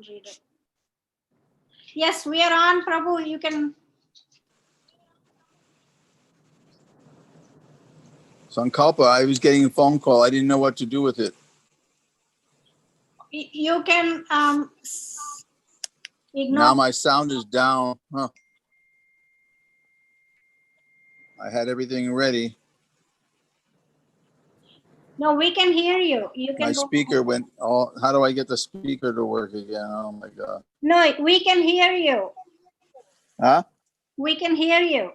will read it. Yes, we are on, Prabhu. You can. Sankalpa, I was getting a phone call. I didn't know what to do with it. You can ignore. Now my sound is down. Huh. I had everything ready. No, we can hear you. You can. My go speaker ahead. went. Oh, how do I get the speaker to work again? Oh my God. No, we can hear you. Huh? We can hear you.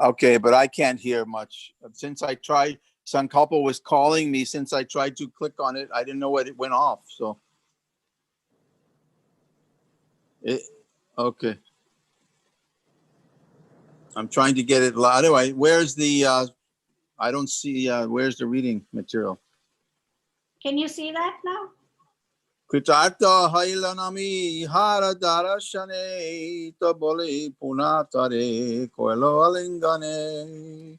Okay, but I can't hear much. Since I tried, Sankalpa was calling me. Since I tried to click on it, I didn't know what it went off. So, okay. I'm trying to get it loud. Anyway, where's the? I don't see. Where's the reading material? Can you see that now? Kritarta hailanami hara darashane tabole punatare koelo alingane.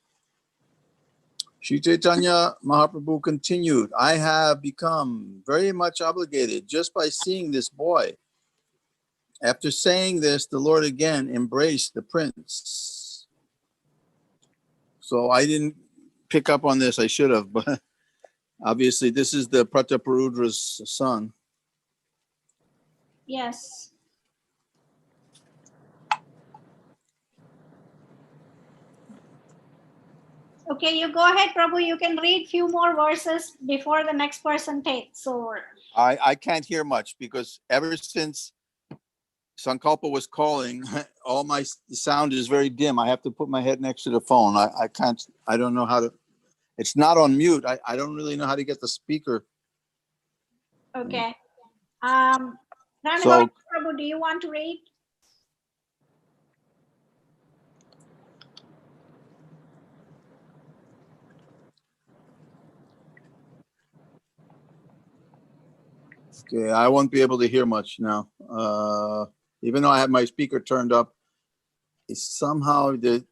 Shri Chaitanya Mahaprabhu continued, I have become very much obligated just by seeing this boy. After saying this, the Lord again embraced the prince. So I didn't pick up on this. I should have, but obviously this is the Prataparudra's son. Yes. Okay, you go ahead, Prabhu. You can read few more verses before the next person takes. So I can't hear much because ever since Sankalpa was calling, all my sound is very dim. I have to put my head next to the phone. I can't, I don't know how to, it's not on mute. I don't really know how to get the speaker. okay. So, Prabhu, do you want to read? okay, I won't be able to hear much now. Even though I have my speaker turned up, it's somehow the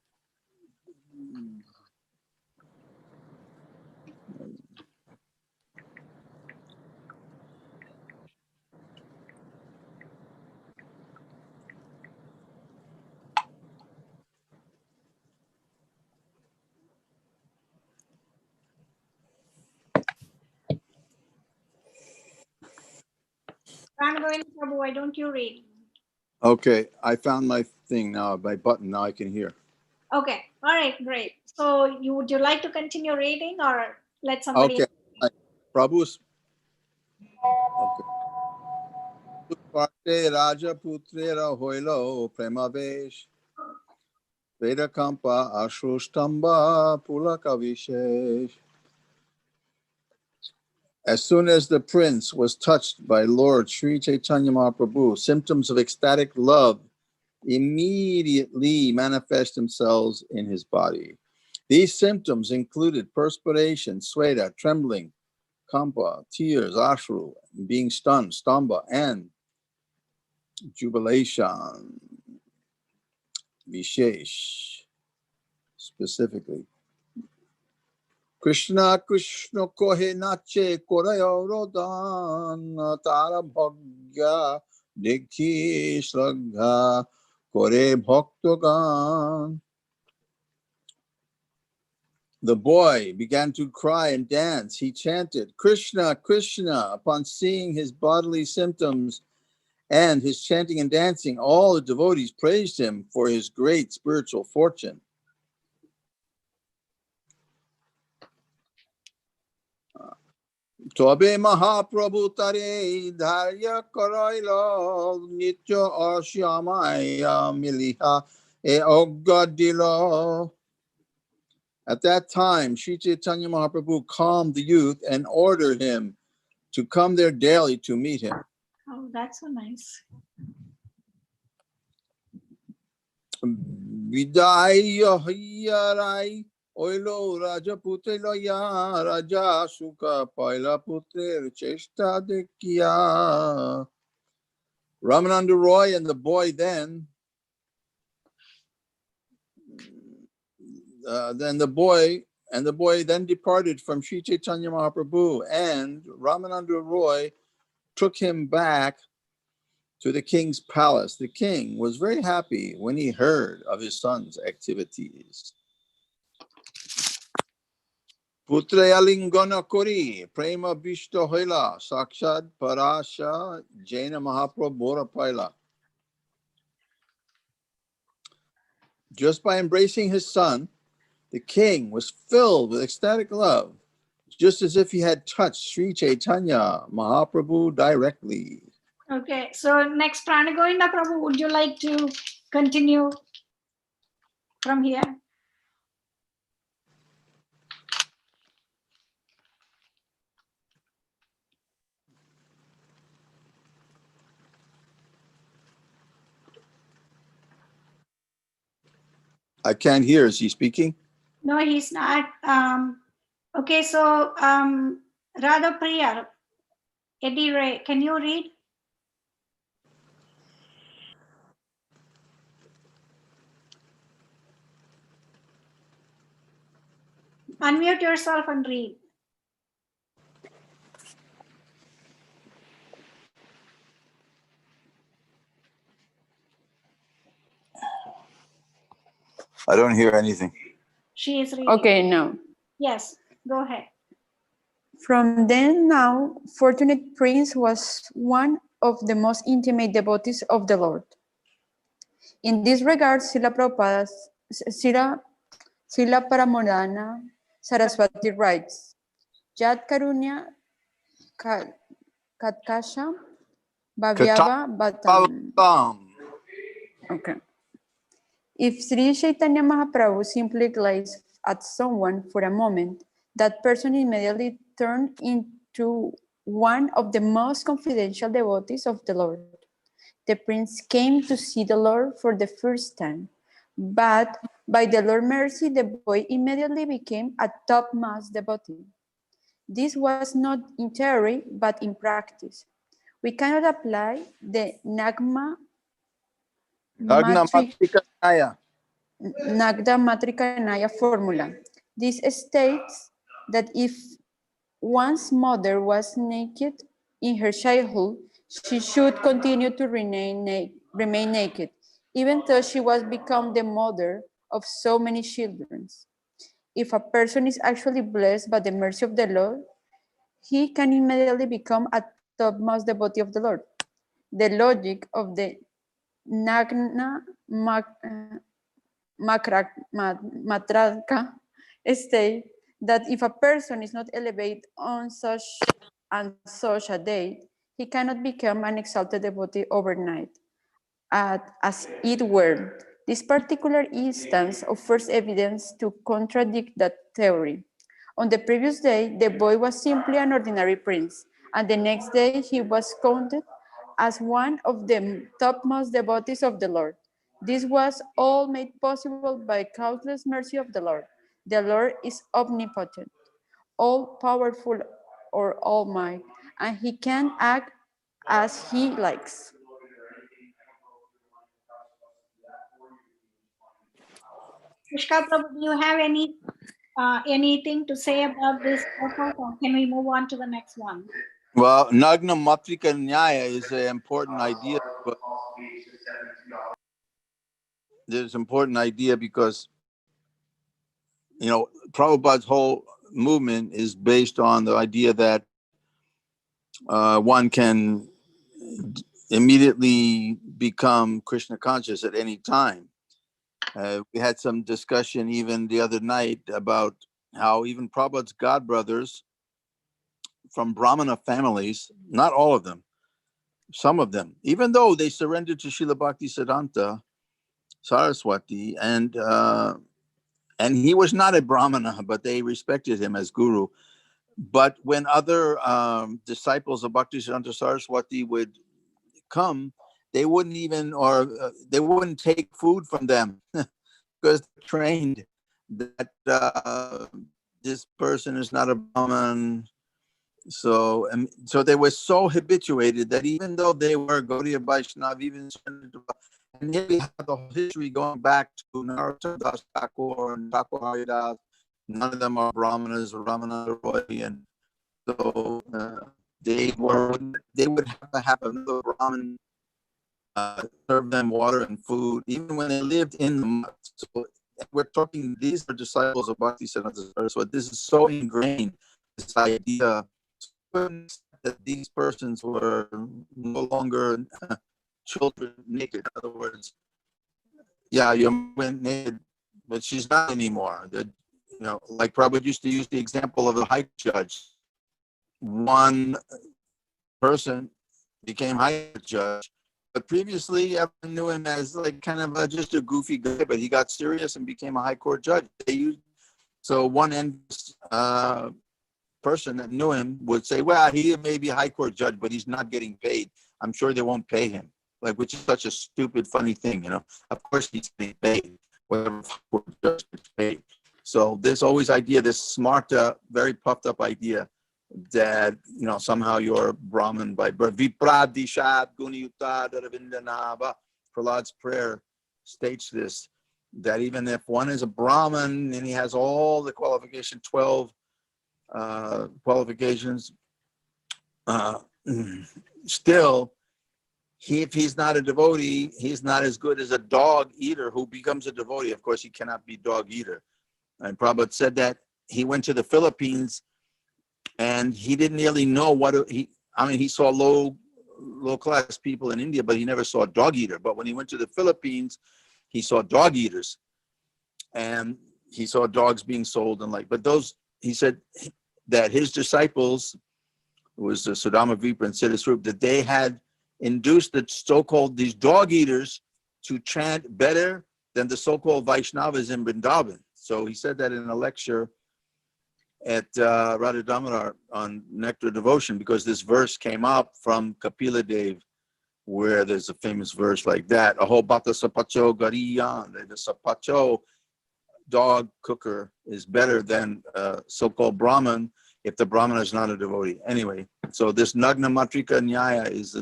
Prabhu, why don't you read? okay, I found my thing now, my button. Now I can hear. Okay, all right, great. So would you like to continue reading or let somebody? Okay, Prabhu's. Okay. Parte Raja Putrera Hoilo Premavesh Vedakampa Ashrustamba Pulakavishesh. As soon as the prince was touched by Lord Sri Chaitanya Mahaprabhu, symptoms of ecstatic love immediately manifest themselves in his body. These symptoms included perspiration, sweta, trembling, kampa, tears, ashru, being stunned, stamba, and jubilation, vishesh, specifically. Krishna Krishna kohe nache korayo rodan tara bhagya dekhi shraddha kore bhaktogan. The boy began to cry and dance. He chanted, Krishna, Krishna. Upon seeing his bodily symptoms and his chanting and dancing, all the devotees praised him for his great spiritual fortune. Tobe Mahaprabhu tare dharya karailo nitya ashyamaya miliha e ogadilo. At that time, Sri Chaitanya Mahaprabhu calmed the youth and ordered him to come there daily to meet him. Oh, that's so nice. Vidaya hiyarai oilo raja putre loya raja suka paila putre chesta dekya. Ramananda Roy and the boy then then departed from Sri Chaitanya Mahaprabhu, and Ramananda Roy took him back to the king's palace. The king was very happy when he heard of his son's activities. Putraya lingona kori prema bishto hoila sakshad parasha jaina mahaprabhura paila. Just by embracing his son, the king was filled with ecstatic love, just as if he had touched Sri Chaitanya Mahaprabhu directly. Okay, so next Pranagovinda Prabhu, would you like to continue from here? I can't hear. Is he speaking? No, he's not. Okay, so Radha Priya, Eddie Ray, can you read? Unmute yourself and read. I don't hear anything. She is reading. Okay, now. Yes, go ahead. From then now, Fortunate Prince was one of the most intimate devotees of the Lord. In this regard, Srila Paramodana Saraswati writes, Yat Karunya Katkasha Bhavyava Bhatam. Okay. If Sri Chaitanya Mahaprabhu simply gazed at someone for a moment, that person immediately turned into one of the most confidential devotees of the Lord. The prince came to see the Lord for the first time, but by the Lord's mercy, the boy immediately became a topmost devotee. This was not in theory, but in practice. We cannot apply the Nagda Matrika Naya formula. This states that if one's mother was naked in her childhood, she should continue to remain naked, even though she was become the mother of so many children. If a person is actually blessed by the mercy of the Lord, he can immediately become a topmost devotee of the Lord. The logic of the Nagna Matraka state that if a person is not elevated on such a date, he cannot become an exalted devotee overnight. As it were, this particular instance offers evidence to contradict that theory. On the previous day, the boy was simply an ordinary prince, and the next day he was counted as one of the topmost devotees of the Lord. This was all made possible by countless mercy of the Lord. The Lord is omnipotent, all-powerful or all-might, and he can act as he likes. Pushkar Prabhu, do you have anything to say about this purpose, or can we move on to the next one? Well, Nagna Matrika Nyaya is an important idea. There's an important idea because, you know, Prabhupada's whole movement is based on the idea that one can immediately become Krishna conscious at any time. We had some discussion even the other night about how even Prabhupada's godbrothers from Brahmana families, not all of them, some of them, even though they surrendered to Srila Bhakti Siddhanta Saraswati, and he was not a Brahmana, but they respected him as guru. But when other disciples of Bhakti Siddhanta Saraswati would come, they wouldn't even, or they wouldn't take food from them because they're trained that this person is not a Brahman. So they were so habituated that even though they were Gaudiya Vaishnava, even and here we have the whole history going back to Narottam Das Thakur and Thakur Haridas. None of them are Brahmanas or Ramananda Roy, and so they would have to have another Brahmin serve them water and food, even when they lived in the mud. So we're talking, these are disciples of Bhaktisiddhanta Saraswati. This is so ingrained, this idea that these persons were no longer children naked. In other words, yeah, you went naked, but she's not anymore. Like Prabhupada used to use the example of the high judge. One person became high judge, but previously everyone knew him as like kind of just a goofy guy, but he got serious and became a high court judge. So one person that knew him would say, well, he may be a high court judge, but he's not getting paid. I'm sure they won't pay him. Like, which is such a stupid, funny thing, Of course he's getting paid, whatever court judge gets paid. So there's always this smart, very puffed up idea that, somehow you're Brahmin by birth. Vipradishat Guniyuta Daravindanava. Prahlad's prayer states this, that even if one is a Brahmin and he has all the 12 qualifications, still, if he's not a devotee, he's not as good as a dog eater who becomes a devotee. Of course, he cannot be dog eater. And Prabhupada said that he went to the Philippines and he didn't really know he saw low class people in India, but he never saw a dog eater. But when he went to the Philippines, he saw dog eaters and he saw dogs being sold he said that his disciples, who was Sudama Vipra and Siddhaswarup, that they had induced the so-called these dog eaters to chant better than the so-called Vaishnavas in Vrindavan. So he said that in a lecture at Radha Damodar on Nectar Devotion, because this verse came up from Kapila Dev, where there's a famous verse like that. Aho bata sapacho gariyan. The sapacho dog cooker is better than so-called Brahman if the Brahman is not a devotee. Anyway, so this Nagna Matrika Nyaya is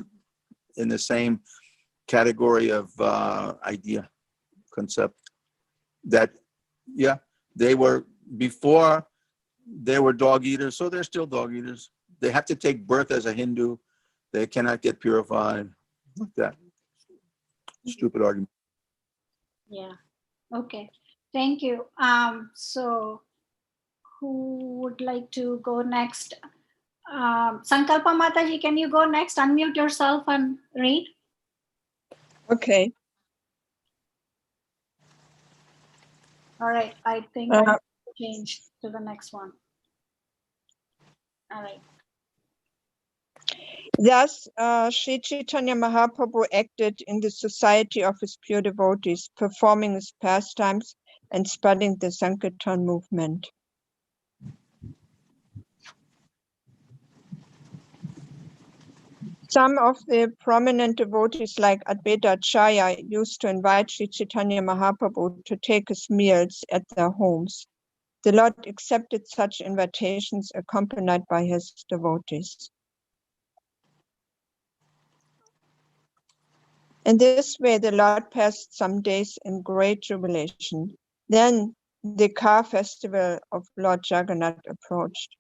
in the same category of idea, concept, that, before they were dog eaters, so they're still dog eaters. They have to take birth as a Hindu. They cannot get purified. Like that. Stupid argument. Yeah. Okay. Thank you. So who would like to go next? Sankalpa Mataji, can you go next? Unmute yourself and read. Okay. All right. I think I changed to the next one. All right. Thus, Sri Chaitanya Mahaprabhu acted in the society of his pure devotees, performing his pastimes and spreading the Sankirtan movement. Some of the prominent devotees like Advaita Acharya used to invite Sri Chaitanya Mahaprabhu to take his meals at their homes. The Lord accepted such invitations accompanied by his devotees. In this way, the Lord passed some days in great jubilation. Then the car festival of Lord Jagannath approached.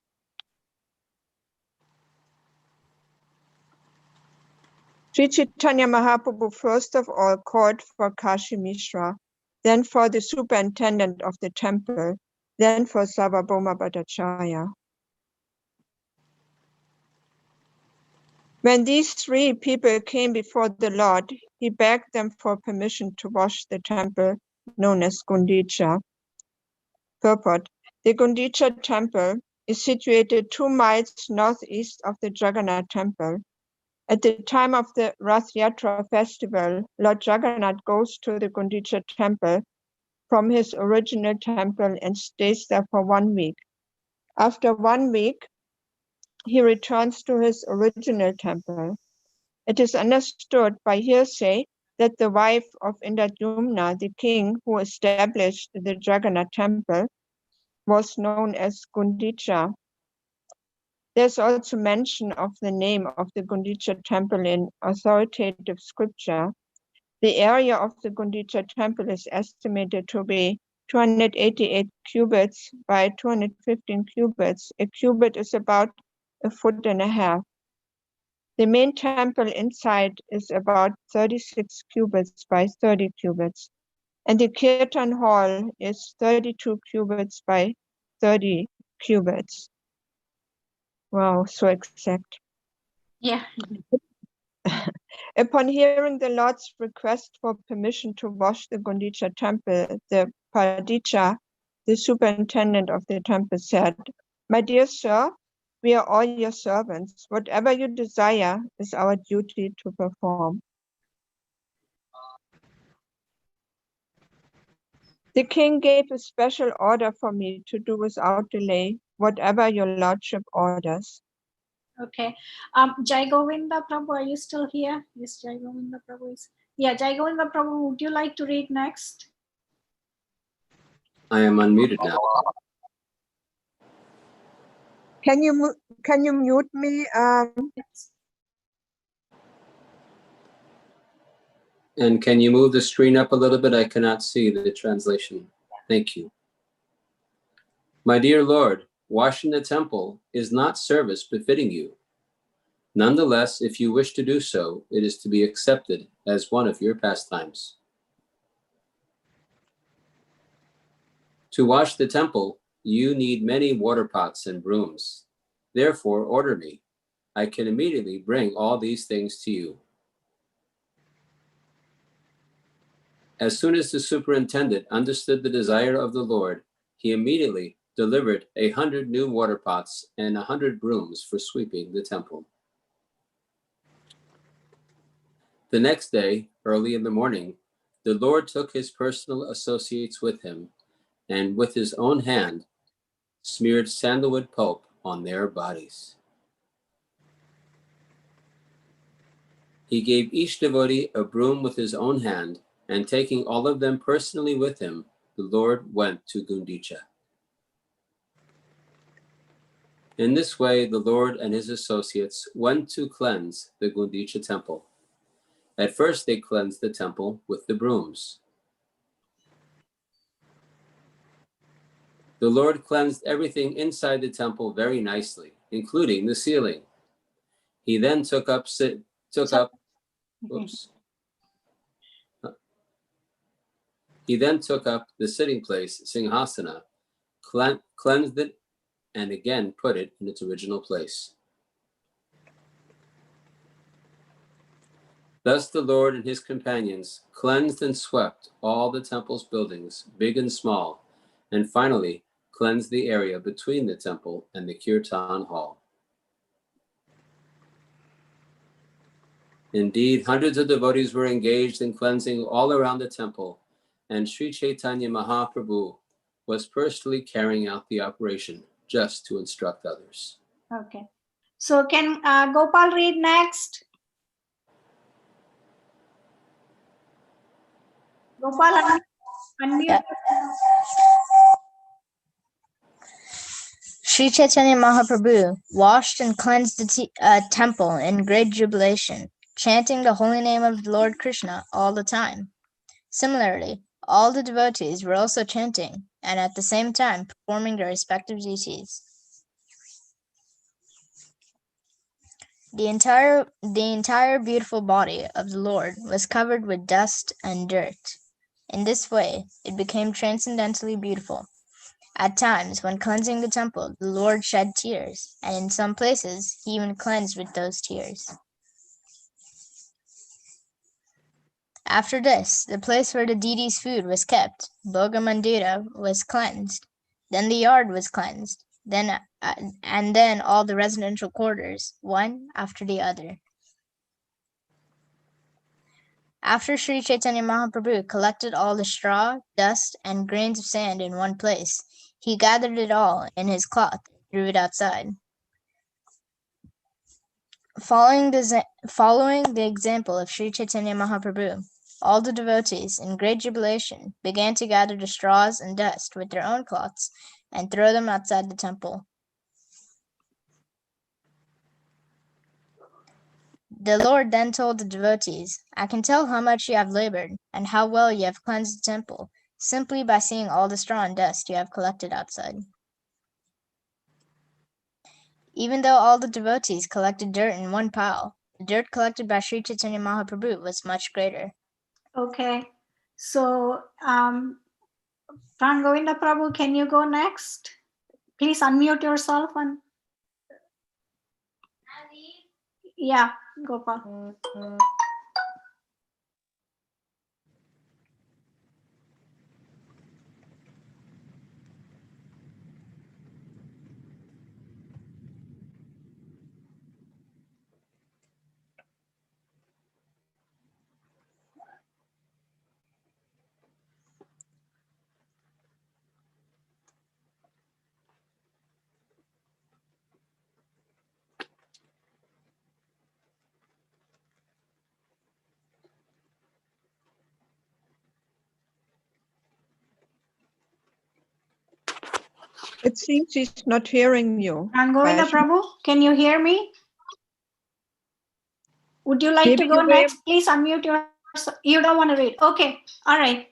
Sri Chaitanya Mahaprabhu first of all called for Kashi Mishra, then for the superintendent of the temple, then for Sarvabhauma Bhattacharya. When these three people came before the Lord, he begged them for permission to wash the temple known as Gundicha. Purport: the Gundicha temple is situated 2 miles northeast of the Jagannath temple. At the time of the Rath Yatra festival, Lord Jagannath goes to the Gundicha temple from his original temple and stays there for 1 week. After 1 week, he returns to his original temple. It is understood by hearsay that the wife of Indradyumna, the king who established the Jagannath temple, was known as Gundicha. There's also mention of the name of the Gundicha temple in authoritative scripture. The area of the Gundicha temple is estimated to be 288 cubits by 215 cubits. A cubit is about 1.5 feet. The main temple inside is about 36 cubits by 30 cubits, and the Kirtan hall is 32 cubits by 30 cubits. Wow, so exact. Yeah. Upon hearing the Lord's request for permission to wash the Gundicha temple, the Padicha, the superintendent of the temple, said, "My dear sir, we are all your servants. Whatever you desire is our duty to perform." The king gave a special order for me to do without delay whatever your lordship orders. Okay. Jai Govinda Prabhu, are you still here? Yes, Jai Govinda Prabhu is. Yeah, Jai Govinda Prabhu, would you like to read next? I am unmuted now. Can you mute me? Yes. And can you move the screen up a little bit? I cannot see the translation. Thank you. My dear Lord, washing the temple is not service befitting you. Nonetheless, if you wish to do so, it is to be accepted as one of your pastimes. To wash the temple, you need many water pots and brooms. Therefore, order me. I can immediately bring all these things to you. As soon as the superintendent understood the desire of the Lord, he immediately delivered 100 new water pots and 100 brooms for sweeping the temple. The next day, early in the morning, the Lord took his personal associates with him, and with his own hand smeared sandalwood pulp on their bodies. He gave each devotee a broom with his own hand, and taking all of them personally with him, the Lord went to Gundicha. In this way, the Lord and his associates went to cleanse the Gundicha temple. At first, they cleansed the temple with the brooms. The Lord cleansed everything inside the temple very nicely, including the ceiling. He then took up the sitting place, Singhasana, cleansed it, and again put it in its original place. Thus the Lord and his companions cleansed and swept all the temple's buildings, big and small, and finally cleansed the area between the temple and the Kirtan hall. Indeed, hundreds of devotees were engaged in cleansing all around the temple, and Sri Chaitanya Mahaprabhu was personally carrying out the operation just to instruct others. Okay. So can Gopal read next? Gopal, unmute. Sri Chaitanya Mahaprabhu washed and cleansed the temple in great jubilation, chanting the holy name of Lord Krishna all the time. Similarly, all the devotees were also chanting and at the same time performing their respective duties. The entire beautiful body of the Lord was covered with dust and dirt. In this way, it became transcendently beautiful. At times, when cleansing the temple, the Lord shed tears, and in some places, he even cleansed with those tears. After this, the place where the deity's food was kept, Bhoga Mandira, was cleansed. Then the yard was cleansed. And then all the residential quarters, one after the other. After Sri Chaitanya Mahaprabhu collected all the straw, dust, and grains of sand in one place, he gathered it all in his cloth and threw it outside. Following the example of Sri Chaitanya Mahaprabhu, all the devotees, in great jubilation, began to gather the straws and dust with their own cloths and throw them outside the temple. The Lord then told the devotees, "I can tell how much you have labored and how well you have cleansed the temple simply by seeing all the straw and dust you have collected outside." Even though all the devotees collected dirt in one pile, The dirt collected by Sri Chaitanya Mahaprabhu was much greater. Okay. So, Pran Govinda Prabhu, can you go next? Please unmute yourself and yeah, Gopal. It seems he's not hearing you. Pran Govinda Vaishnav. Prabhu, can you hear me? Would you like Maybe to go you next? Please unmute yourself. You don't want to read. Okay. All right.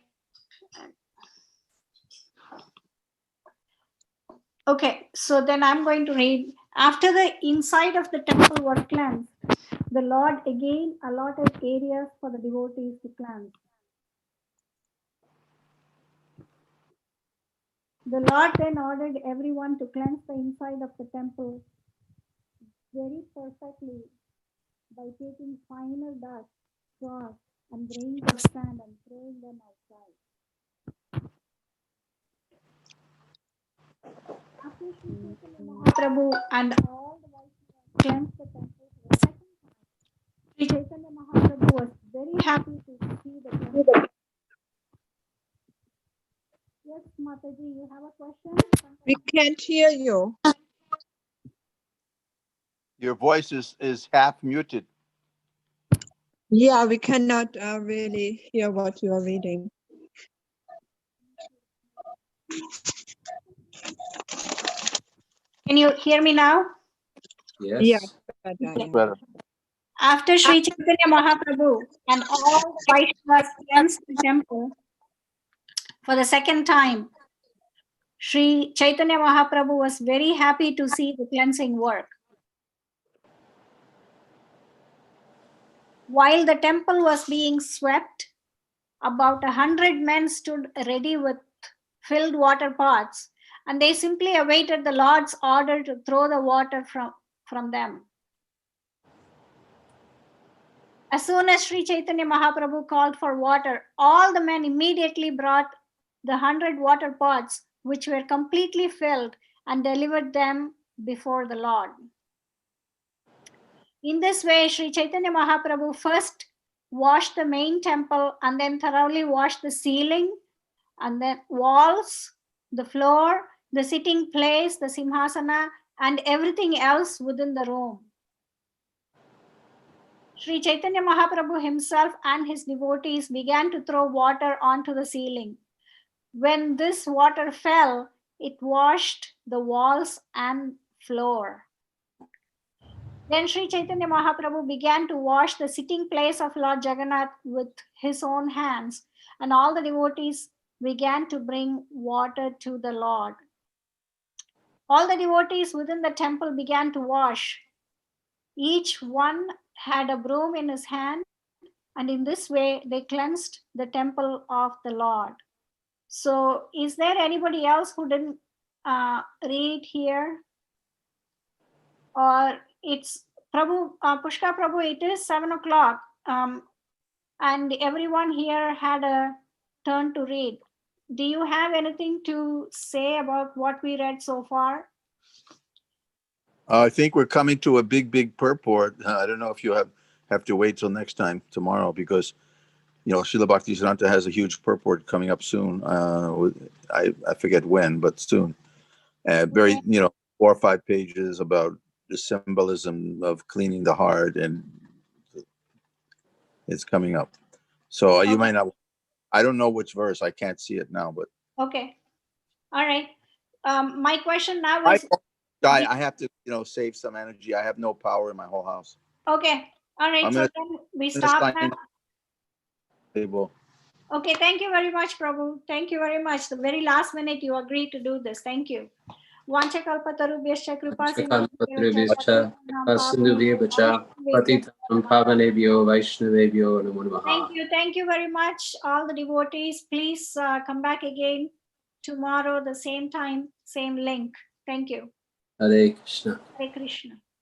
Okay. So then I'm going to read. After the inside of the temple was cleansed, the Lord again allotted areas for the devotees to cleanse. The Lord then ordered everyone to cleanse the inside of the temple very perfectly by taking finer dust, straws, and grains of sand and throwing them outside. After Sri Chaitanya Mahaprabhu and all the Vaishnavas cleansed the temple for the second time, Sri Chaitanya Mahaprabhu was very happy to see the temple. Yes, Mataji, you have a question? we can't hear you. Your voice is half muted. Yeah, we cannot really hear what you are reading. Can you hear me now? Yes. Yeah, better, yeah. Better. After Sri Chaitanya Mahaprabhu and all the Vaishnavas cleansed the temple for the second time, Sri Chaitanya Mahaprabhu was very happy to see the cleansing work. While the temple was being swept, about 100 men stood ready with filled water pots, and they simply awaited the Lord's order to throw the water from them. As soon as Sri Chaitanya Mahaprabhu called for water, all the men immediately brought the 100 water pots, which were completely filled, and delivered them before the Lord. In this way, Sri Chaitanya Mahaprabhu first washed the main temple and then thoroughly washed the ceiling and then walls, the floor, the sitting place, the simhasana, and everything else within the room. Sri Chaitanya Mahaprabhu himself and his devotees began to throw water onto the ceiling. When this water fell, it washed the walls and floor. Then Sri Chaitanya Mahaprabhu began to wash the sitting place of Lord Jagannath with his own hands, and all the devotees began to bring water to the Lord. All the devotees within the temple began to wash. Each one had a broom in his hand, and in this way they cleansed the temple of the Lord. So, is there anybody else who didn't read here? Or it's Prabhu, Pushka Prabhu, it is 7 o'clock, and everyone here had a turn to read. Do you have anything to say about what we read so far? I think we're coming to a big purport. I don't know if you have to wait till next time tomorrow because Srila Bhaktisiddhanta has a huge purport coming up soon. I forget when, but soon. Very 4 or 5 pages about the symbolism of cleaning the heart, and it's coming up. So you might not. I don't know which verse. I can't see it now, but okay, all right. My question now is. I have to save some energy. I have no power in my whole house. Okay, all right. So then we stop now. Okay, thank you very much, Prabhu. Thank you very much. The very last minute you agreed to do this. Thank you. Vanchakalpatarubhyascha kripa Sindhubhya Patitam Pavanebhyo Vaishnavebhyo Namo Namaha. Thank you very much, all the devotees. Please come back again tomorrow, the same time, same link. Thank you. Hare Krishna. Hare Krishna.